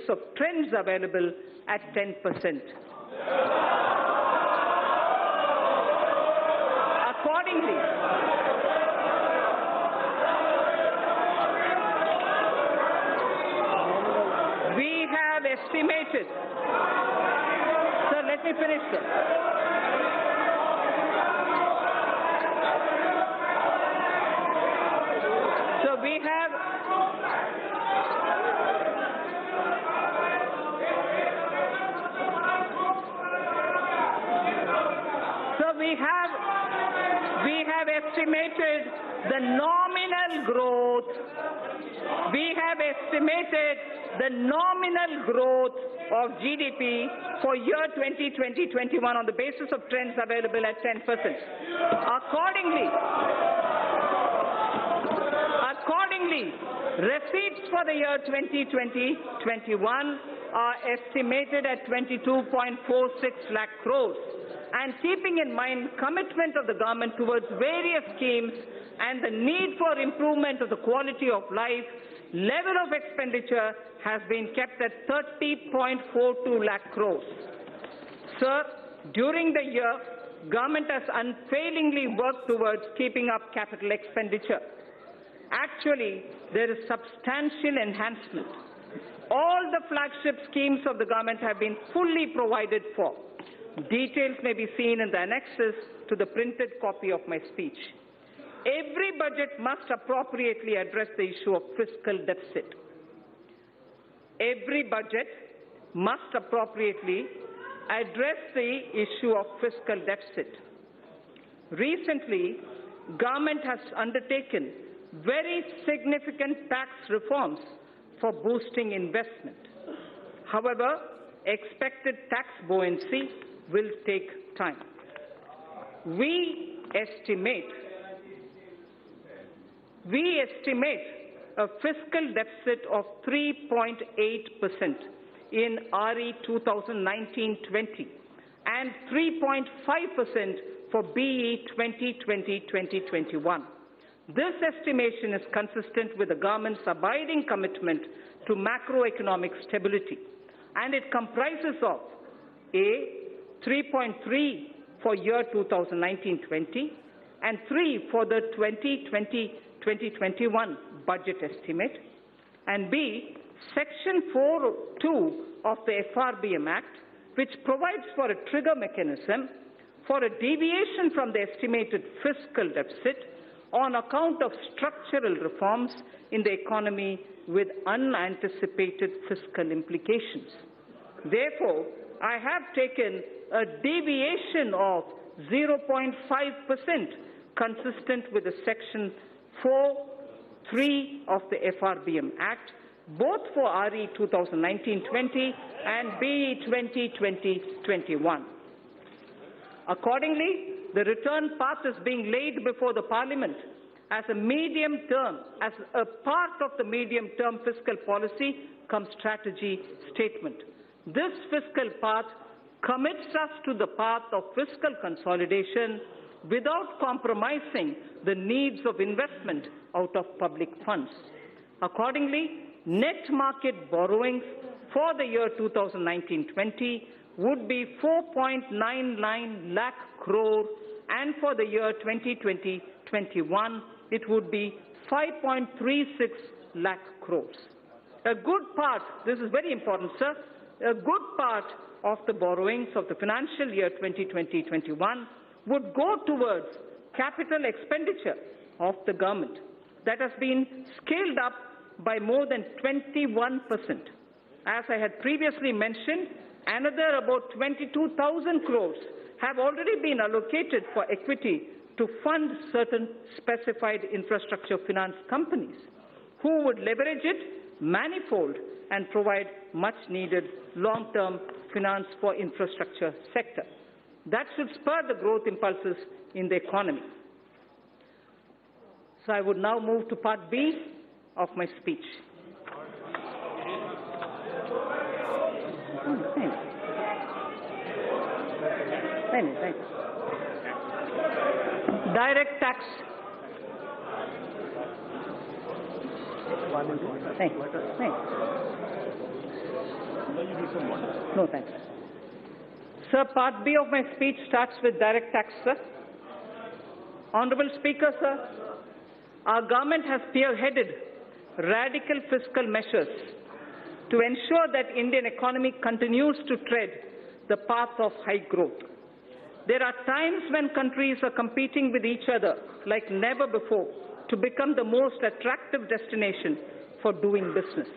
of trends available at 10%. Accordingly, we have estimated. Sir, let me finish, sir. So we have estimated the nominal growth. We have estimated the nominal growth of GDP for year 2020-21 on the basis of trends available at 10%. Accordingly, receipts for the year 2020-21 are estimated at 22.46 lakh crores. And keeping in mind commitment of the government towards various schemes and the need for improvement of the quality of life, level of expenditure has been kept at 30.42 lakh crores. Sir, during the year, government has unfailingly worked towards keeping up capital expenditure. Actually, there is substantial enhancement. All the flagship schemes of the government have been fully provided for. Details may be seen in the annexes to the printed copy of my speech. Every budget must appropriately address the issue of fiscal deficit. Every budget must appropriately address the issue of fiscal deficit. Recently, government has undertaken very significant tax reforms for boosting investment. However, expected tax buoyancy will take time. We estimate a fiscal deficit of 3.8% in RE 2019-20 and 3.5% for BE 2020-2021. This estimation is consistent with the government's abiding commitment to macroeconomic stability, and it comprises of A, 3.3 for year 2019-20 and 3 for the 2020-2021 budget estimate, and B, Section 4.2 of the FRBM Act, which provides for a trigger mechanism for a deviation from the estimated fiscal deficit on account of structural reforms in the economy with unanticipated fiscal implications. Therefore, I have taken a deviation of 0.5% consistent with the Section 4.3 of the FRBM Act, both for RE 2019-20 and BE 2020-21. Accordingly, the return path is being laid before the Parliament as a part of the medium-term fiscal policy cum strategy statement. This fiscal path commits us to the path of fiscal consolidation without compromising the needs of investment out of public funds. Accordingly, net market borrowings for the year 2019-20 would be 4.99 lakh crore, and for the year 2020-21, it would be 5.36 lakh crores. A good part, this is very important, sir, a good part of the borrowings of the financial year 2020-21 would go towards capital expenditure of the government that has been scaled up by more than 21%. As I had previously mentioned, another about 22,000 crores have already been allocated for equity to fund certain specified infrastructure finance companies who would leverage it manifold and provide much-needed long-term finance for infrastructure sector. That should spur the growth impulses in the economy. So I would now move to Part B of my speech. Thanks. Direct tax. Thanks. No, thanks. Sir, Part B of my speech starts with direct tax, sir. Honourable Speaker, sir, our government has spearheaded radical fiscal measures to ensure that Indian economy continues to tread the path of high growth. There are times when countries are competing with each other like never before to become the most attractive destination for doing business.